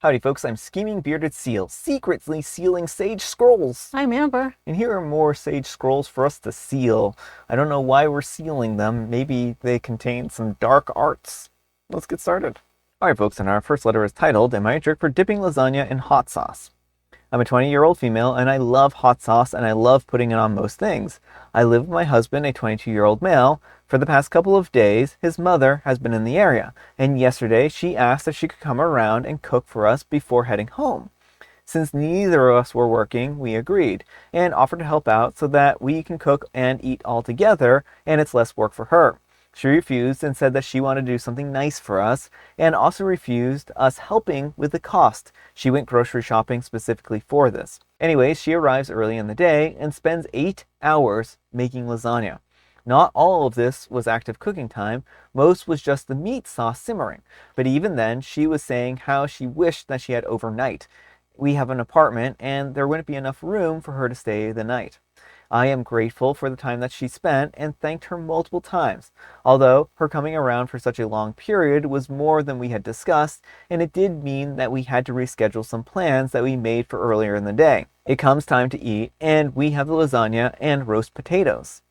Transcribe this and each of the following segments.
Howdy folks, I'm Scheming Bearded Seal, secretly sealing sage scrolls. I'm Amber. And here are more sage scrolls for us to seal. I don't know why we're sealing them. Maybe they contain some dark arts. Let's get started. Alright folks, and our first letter is titled, Am I a Jerk for Dipping Lasagna in Hot Sauce? I'm a 20-year-old female and I love hot sauce and I love putting it on most things. I live with my husband, a 22-year-old male. For the past couple of days, his mother has been in the area, and yesterday she asked if she could come around and cook for us before heading home. Since neither of us were working, we agreed, and offered to help out so that we can cook and eat all together, and it's less work for her. She refused and said that she wanted to do something nice for us, and also refused us helping with the cost. She went grocery shopping specifically for this. Anyways, she arrives early in the day and spends 8 hours making lasagna. Not all of this was active cooking time, most was just the meat sauce simmering. But even then, she was saying how she wished that she had overnight. We have an apartment and there wouldn't be enough room for her to stay the night. I am grateful for the time that she spent and thanked her multiple times, although her coming around for such a long period was more than we had discussed, and it did mean that we had to reschedule some plans that we made for earlier in the day. It comes time to eat, and we have the lasagna and roast potatoes.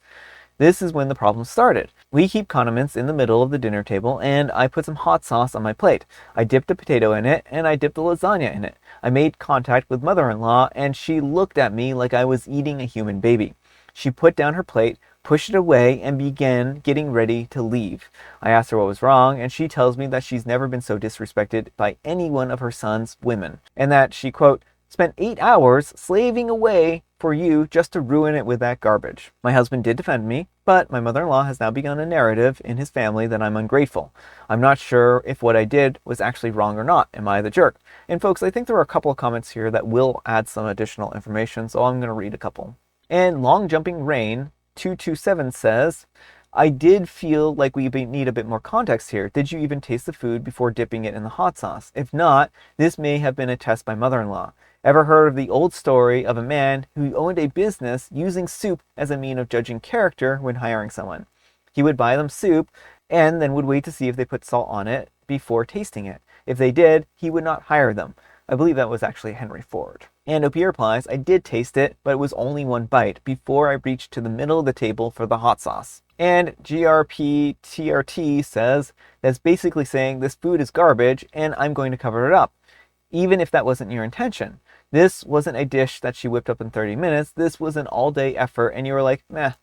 This is when the problem started. We keep condiments in the middle of the dinner table, and I put some hot sauce on my plate. I dipped a potato in it, and I dipped the lasagna in it. I made contact with mother-in-law, and she looked at me like I was eating a human baby. She put down her plate, pushed it away, and began getting ready to leave. I asked her what was wrong, and she tells me that she's never been so disrespected by any one of her son's women, and that she, quote, spent 8 hours slaving away for you just to ruin it with that garbage. My husband did defend me, but my mother-in-law has now begun a narrative in his family that I'm ungrateful. I'm not sure if what I did was actually wrong or not. Am I the jerk? And folks, I think there are a couple of comments here that will add some additional information, so I'm going to read a couple. And Long Jumping Rain 227 says, I did feel like we need a bit more context here. Did you even taste the food before dipping it in the hot sauce? If not, this may have been a test by mother-in-law. Ever heard of the old story of a man who owned a business using soup as a mean of judging character when hiring someone? He would buy them soup and then would wait to see if they put salt on it before tasting it. If they did, he would not hire them. I believe that was actually Henry Ford. And OP replies, I did taste it, but it was only one bite before I reached to the middle of the table for the hot sauce. And GRPTRT says, that's basically saying this food is garbage and I'm going to cover it up, even if that wasn't your intention. This wasn't a dish that she whipped up in 30 minutes. This was an all-day effort, and you were like, meh.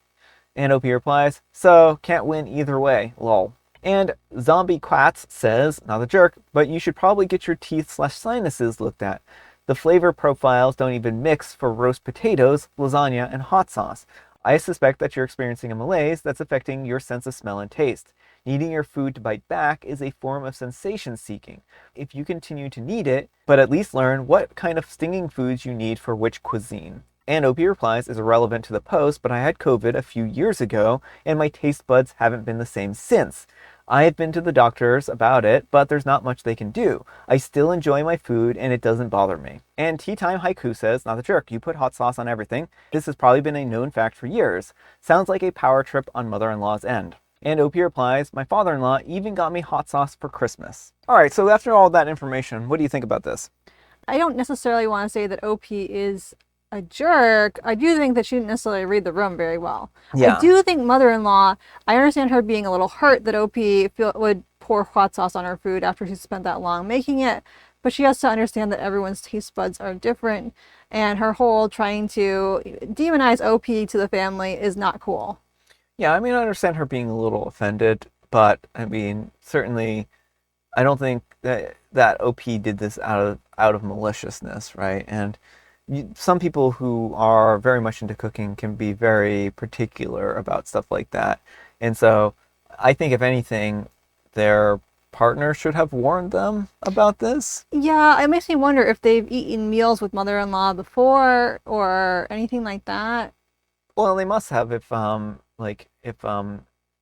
And OP replies, so can't win either way, lol. And Zombie Quats says, not a jerk, but you should probably get your teeth/sinuses looked at. The flavor profiles don't even mix for roast potatoes, lasagna, and hot sauce. I suspect that you're experiencing a malaise that's affecting your sense of smell and taste. Needing your food to bite back is a form of sensation seeking. If you continue to need it, but at least learn what kind of stinging foods you need for which cuisine. And OP replies is irrelevant to the post, but I had COVID a few years ago, and my taste buds haven't been the same since. I have been to the doctors about it, but there's not much they can do. I still enjoy my food, and it doesn't bother me. And Tea Time Haiku says, not a jerk, you put hot sauce on everything. This has probably been a known fact for years. Sounds like a power trip on mother-in-law's end. And OP replies, my father-in-law even got me hot sauce for Christmas. All right, so after all that information, what do you think about this? I don't necessarily want to say that OP is a jerk. I do think that she didn't necessarily read the room very well. Yeah. I do think mother-in-law, I understand her being a little hurt that OP would pour hot sauce on her food after she spent that long making it, but she has to understand that everyone's taste buds are different, and her whole trying to demonize OP to the family is not cool. Yeah, I mean, I understand her being a little offended, but I mean, certainly, I don't think that OP did this out of maliciousness, right? And some people who are very much into cooking can be very particular about stuff like that, and so I think if anything, their partner should have warned them about this. Yeah, it makes me wonder if they've eaten meals with mother-in-law before or anything like that. Well, they must have if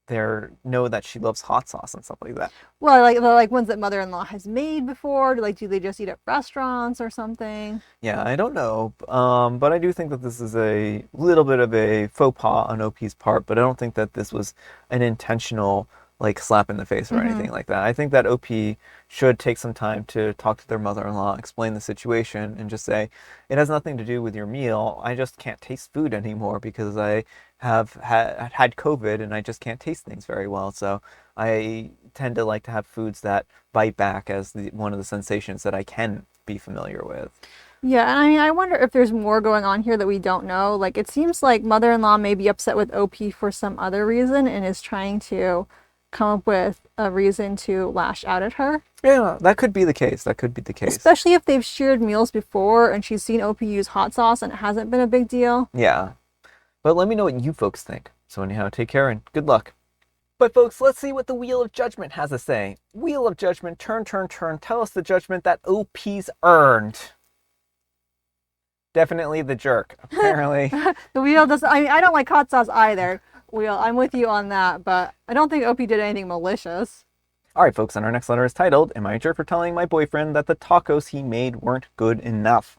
they know that she loves hot sauce and stuff like that. Well, like the ones that mother-in-law has made before. Do they just eat at restaurants or something? Yeah, I don't know, but I do think that this is a little bit of a faux pas on OP's part, but I don't think that this was an intentional like slap in the face or anything like that. I think that OP should take some time to talk to their mother-in-law, explain the situation, and just say, it has nothing to do with your meal. I just can't taste food anymore because I have had COVID and I just can't taste things very well. So I tend to like to have foods that bite back as one of the sensations that I can be familiar with. Yeah, and I mean, I wonder if there's more going on here that we don't know. Like, it seems like mother-in-law may be upset with OP for some other reason and is trying to come up with a reason to lash out at her. Yeah, that could be the case. That could be the case. Especially if they've shared meals before and she's seen OP use hot sauce and it hasn't been a big deal. Yeah. But let me know what you folks think. So anyhow, take care and good luck. But folks, let's see what the Wheel of Judgment has to say. Wheel of Judgment, turn, turn, turn. Tell us the judgment that OP's earned. Definitely the jerk, apparently. The wheel doesn't, I mean, I don't like hot sauce either. Wheel, I'm with you on that, but I don't think OP did anything malicious. All right, folks, and our next letter is titled, Am I a Jerk for Telling My Boyfriend That the Tacos He Made Weren't Good Enough?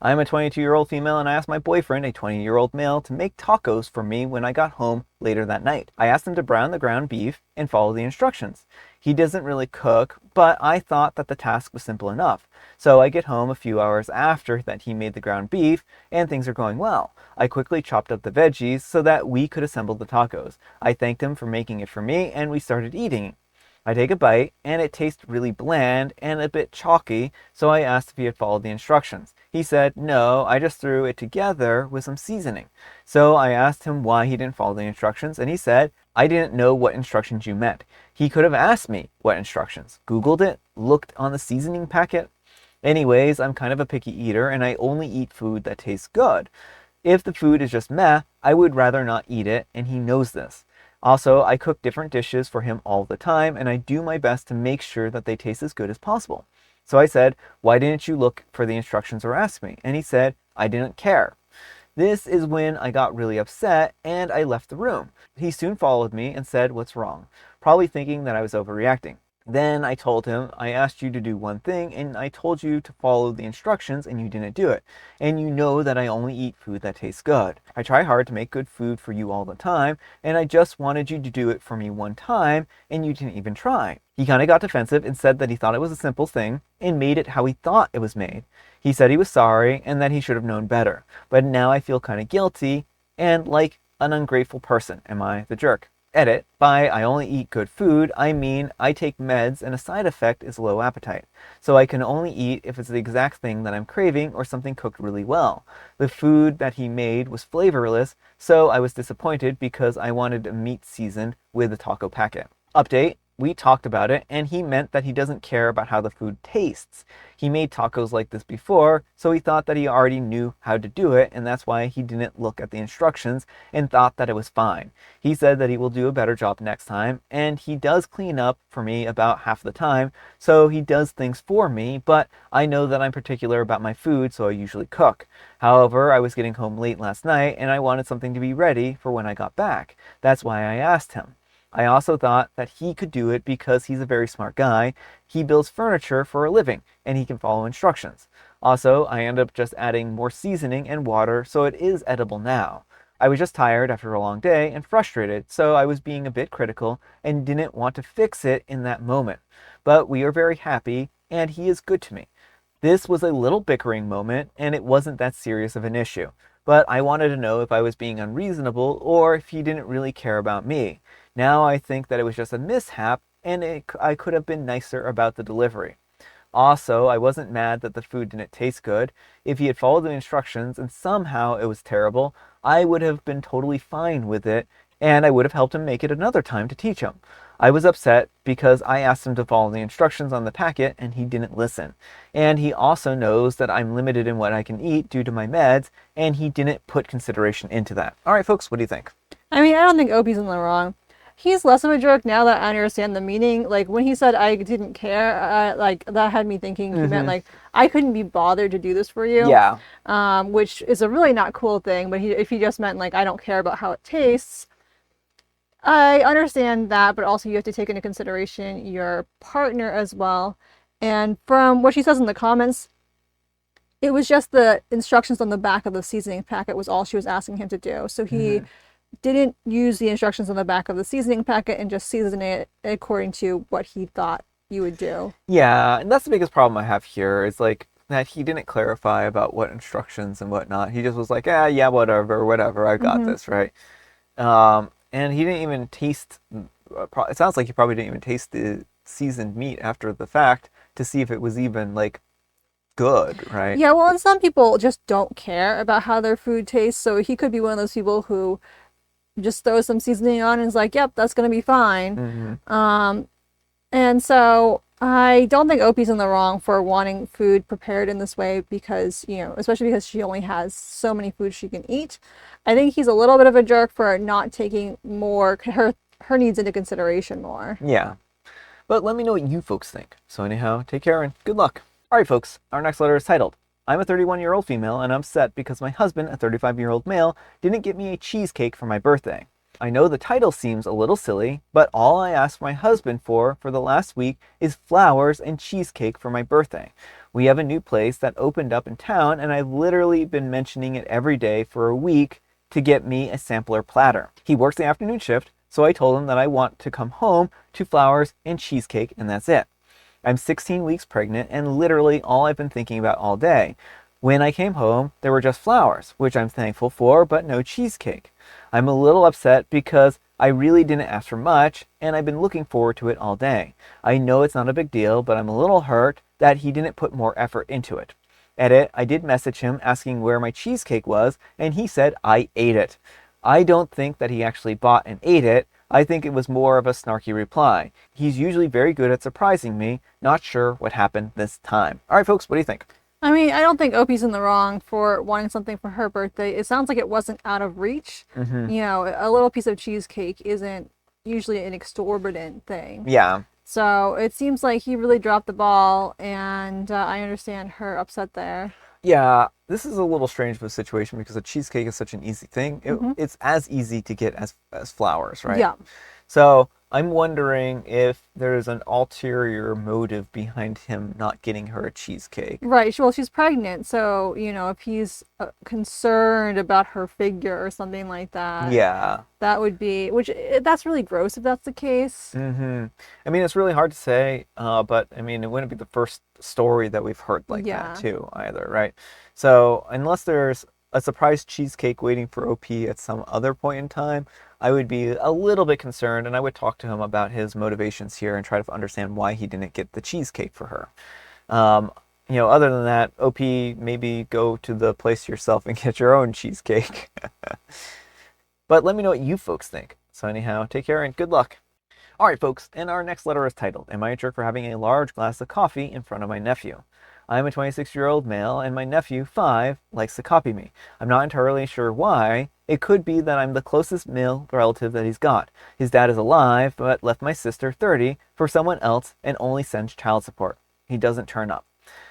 I'm a 22-year-old female and I asked my boyfriend, a 20-year-old male, to make tacos for me when I got home later that night. I asked him to brown the ground beef and follow the instructions. He doesn't really cook, but I thought that the task was simple enough. So I get home a few hours after that he made the ground beef and things are going well. I quickly chopped up the veggies so that we could assemble the tacos. I thanked him for making it for me and we started eating. I take a bite and it tastes really bland and a bit chalky, so I asked if he had followed the instructions. He said, no, I just threw it together with some seasoning. So I asked him why he didn't follow the instructions and he said, I didn't know what instructions you meant. He could have asked me what instructions, Googled it, looked on the seasoning packet. Anyways, I'm kind of a picky eater and I only eat food that tastes good. If the food is just meh, I would rather not eat it and he knows this. Also, I cook different dishes for him all the time and I do my best to make sure that they taste as good as possible. So I said, why didn't you look for the instructions or ask me? And he said, I didn't care. This is when I got really upset and I left the room. He soon followed me and said, what's wrong? Probably thinking that I was overreacting. Then I told him, I asked you to do one thing and I told you to follow the instructions and you didn't do it. And you know that I only eat food that tastes good. I try hard to make good food for you all the time and I just wanted you to do it for me one time and you didn't even try. He kind of got defensive and said that he thought it was a simple thing and made it how he thought it was made. He said he was sorry and that he should have known better. But now I feel kind of guilty and like an ungrateful person. Am I the jerk? Edit, by I only eat good food, I mean I take meds and a side effect is low appetite. So I can only eat if it's the exact thing that I'm craving or something cooked really well. The food that he made was flavorless, so I was disappointed because I wanted a meat seasoned with a taco packet. Update, we talked about it and he meant that he doesn't care about how the food tastes. He made tacos like this before, so he thought that he already knew how to do it and that's why he didn't look at the instructions and thought that it was fine. He said that he will do a better job next time and he does clean up for me about half the time, so he does things for me, but I know that I'm particular about my food, so I usually cook. However, I was getting home late last night and I wanted something to be ready for when I got back. That's why I asked him. I also thought that he could do it because he's a very smart guy. He builds furniture for a living and he can follow instructions. Also, I end up just adding more seasoning and water so it is edible now. I was just tired after a long day and frustrated, so I was being a bit critical and didn't want to fix it in that moment. But we are very happy and he is good to me. This was a little bickering moment and it wasn't that serious of an issue. But I wanted to know if I was being unreasonable or if he didn't really care about me. Now I think that it was just a mishap and I could have been nicer about the delivery. Also, I wasn't mad that the food didn't taste good. If he had followed the instructions and somehow it was terrible, I would have been totally fine with it and I would have helped him make it another time to teach him. I was upset because I asked him to follow the instructions on the packet and he didn't listen. And he also knows that I'm limited in what I can eat due to my meds and he didn't put consideration into that. All right, folks, what do you think? I mean, I don't think Opie's in the wrong. He's less of a jerk now that I understand the meaning. Like, when he said I didn't care, like, that had me thinking he meant, like, I couldn't be bothered to do this for you. Yeah. Which is a really not cool thing. But if he just meant, like, I don't care about how it tastes, I understand that. But also you have to take into consideration your partner as well. And from what she says in the comments, it was just the instructions on the back of the seasoning packet was all she was asking him to do. So he didn't use the instructions on the back of the seasoning packet and just season it according to what he thought you would do. Yeah, and that's the biggest problem I have here is like that he didn't clarify about what instructions and whatnot. He just was like, ah, yeah, whatever, whatever, I got Mm-hmm. this, right? And he didn't even taste. It sounds like he probably didn't even taste the seasoned meat after the fact to see if it was even like good, right? Yeah, well, and some people just don't care about how their food tastes, so he could be one of those people who just throws some seasoning on and is like, "Yep, that's gonna be fine." Hmm. Um, And so I don't think Opie's in the wrong for wanting food prepared in this way because, especially because she only has so many foods she can eat. I think he's a little bit of a jerk for not taking more her needs into consideration more. Yeah, but let me know what you folks think. So anyhow, take care and good luck. All right, folks. Our next letter is titled, I'm a 31-year-old female and I'm upset because my husband, a 35-year-old male, didn't get me a cheesecake for my birthday. I know the title seems a little silly, but all I asked my husband for the last week is flowers and cheesecake for my birthday. We have a new place that opened up in town and I've literally been mentioning it every day for a week to get me a sampler platter. He works the afternoon shift, so I told him that I want to come home to flowers and cheesecake and that's it. I'm 16 weeks pregnant and literally all I've been thinking about all day. When I came home, there were just flowers, which I'm thankful for, but no cheesecake. I'm a little upset because I really didn't ask for much and I've been looking forward to it all day. I know it's not a big deal, but I'm a little hurt that he didn't put more effort into it. Edit, I did message him asking where my cheesecake was, and he said I ate it. I don't think that he actually bought and ate it. I think it was more of a snarky reply. He's usually very good at surprising me. Not sure what happened this time. All right, folks, what do you think? I mean, I don't think Opie's in the wrong for wanting something for her birthday. It sounds like it wasn't out of reach. Mm-hmm. A little piece of cheesecake isn't usually an exorbitant thing. Yeah. So it seems like he really dropped the ball, and I understand her upset there. Yeah, this is a little strange of a situation because a cheesecake is such an easy thing. Hmm. It's as easy to get as flowers, right? Yeah. So I'm wondering if there's an ulterior motive behind him not getting her a cheesecake. Right. Well, she's pregnant, so if he's concerned about her figure or something like that, Yeah. that would be that's really gross if that's the case. Hmm. I mean, it's really hard to say, but I mean, it wouldn't be the first story that we've heard like that Yeah. too, either, right? So unless there's a surprise cheesecake waiting for OP at some other point in time, I would be a little bit concerned, and I would talk to him about his motivations here and try to understand why he didn't get the cheesecake for her. Um, other than that, OP, maybe go to the place yourself and get your own cheesecake. But let me know what you folks think. So anyhow, take care and good luck. All right, folks, and our next letter is titled, Am I a jerk for having a large glass of coffee in front of my nephew? I'm a 26-year-old male, and my nephew, 5, likes to copy me. I'm not entirely sure why. It could be that I'm the closest male relative that he's got. His dad is alive, but left my sister, 30, for someone else and only sends child support. He doesn't turn up.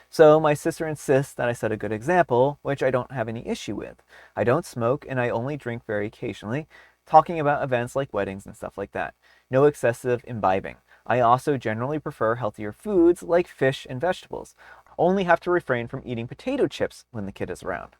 So my sister insists that I set a good example, which I don't have any issue with. I don't smoke and I only drink very occasionally, talking about events like weddings and stuff like that. No excessive imbibing. I also generally prefer healthier foods like fish and vegetables. Only have to refrain from eating potato chips when the kid is around.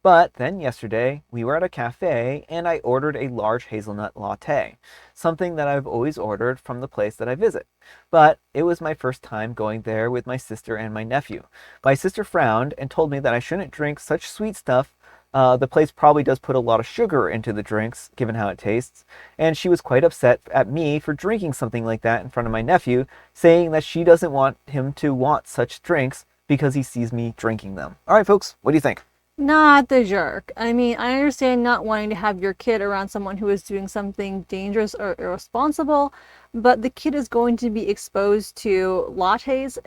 But then yesterday, we were at a cafe and I ordered a large hazelnut latte, something that I've always ordered from the place that I visit. But it was my first time going there with my sister and my nephew. My sister frowned and told me that I shouldn't drink such sweet stuff. The place probably does put a lot of sugar into the drinks, given how it tastes, and she was quite upset at me for drinking something like that in front of my nephew, saying that she doesn't want him to want such drinks because he sees me drinking them. All right, folks, what do you think? Not the jerk. I mean, I understand not wanting to have your kid around someone who is doing something dangerous or irresponsible, but the kid is going to be exposed to lattes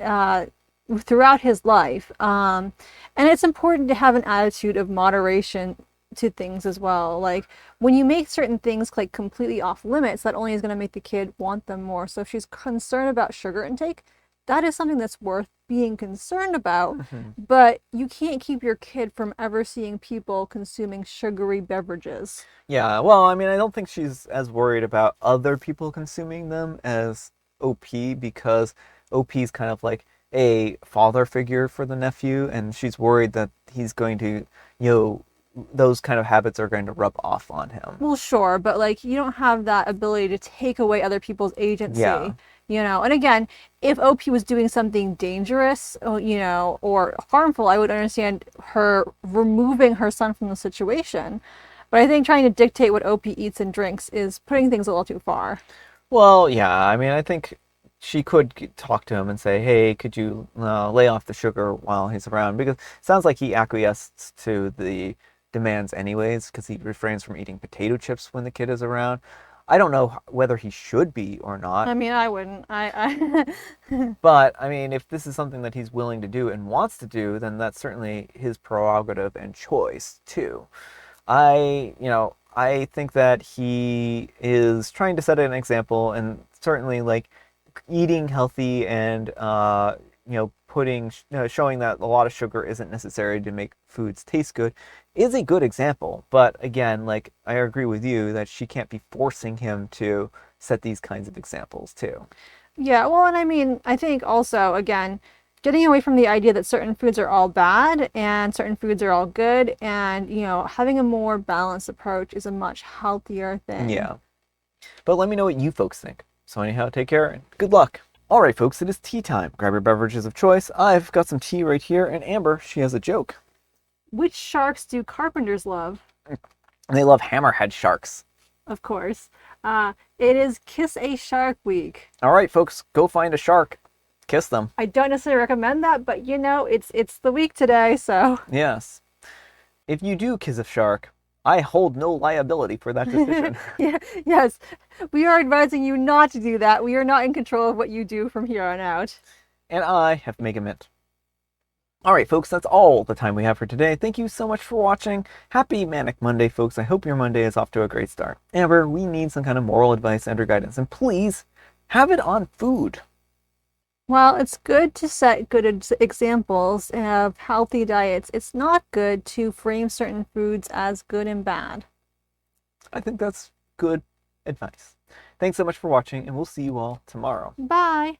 throughout his life. And it's important to have an attitude of moderation to things as well. Like when you make certain things like completely off limits, that only is going to make the kid want them more. So if she's concerned about sugar intake, that is something that's worth being concerned about, Mhm. but you can't keep your kid from ever seeing people consuming sugary beverages. Yeah, well, I mean, I don't think she's as worried about other people consuming them as OP because OP is kind of like a father figure for the nephew, and she's worried that he's going to, you know, those kind of habits are going to rub off on him. Well, sure, but like you don't have that ability to take away other people's Yeah. agency, you know. And again, if OP was doing something dangerous, you know, or harmful, I would understand her removing her son from the situation. But I think trying to dictate what OP eats and drinks is putting things a little too far. Well, yeah, I mean, I think she could talk to him and say, "Hey, could you lay off the sugar while he's around?" Because it sounds like he acquiesced to the demands anyways, because he refrains from eating potato chips when the kid is around. I don't know whether he should be or not, I mean, I wouldn't. but I mean, if this is something that he's willing to do and wants to do, then that's certainly his prerogative and choice too. I think that he is trying to set an example, and certainly like eating healthy and showing that a lot of sugar isn't necessary to make foods taste good is a good example. But again, like I agree with you that she can't be forcing him to set these kinds of examples too. Yeah, well, and I mean, I think also, again, getting away from the idea that certain foods are all bad and certain foods are all good, and, you know, having a more balanced approach is a much healthier thing. Yeah. But let me know what you folks think. So anyhow, take care and good luck. All right, folks, it is tea time. Grab your beverages of choice. I've got some tea right here, and Amber, she has a joke. Which sharks do carpenters love? They love hammerhead sharks. Of course. It is Kiss a Shark Week. All right, folks, go find a shark. Kiss them. I don't necessarily recommend that, but you know, it's the week today, so. Yes. If you do kiss a shark, I hold no liability for that decision. Yeah, yes, we are advising you not to do that. We are not in control of what you do from here on out. And I have Mega Mint. All right, folks, that's all the time we have for today. Thank you so much for watching. Happy Manic Monday, folks. I hope your Monday is off to a great start. Amber, we need some kind of moral advice and or guidance, and please have it on food. Well, it's good to set good examples of healthy diets. It's not good to frame certain foods as good and bad. I think that's good advice. Thanks so much for watching, and we'll see you all tomorrow. Bye.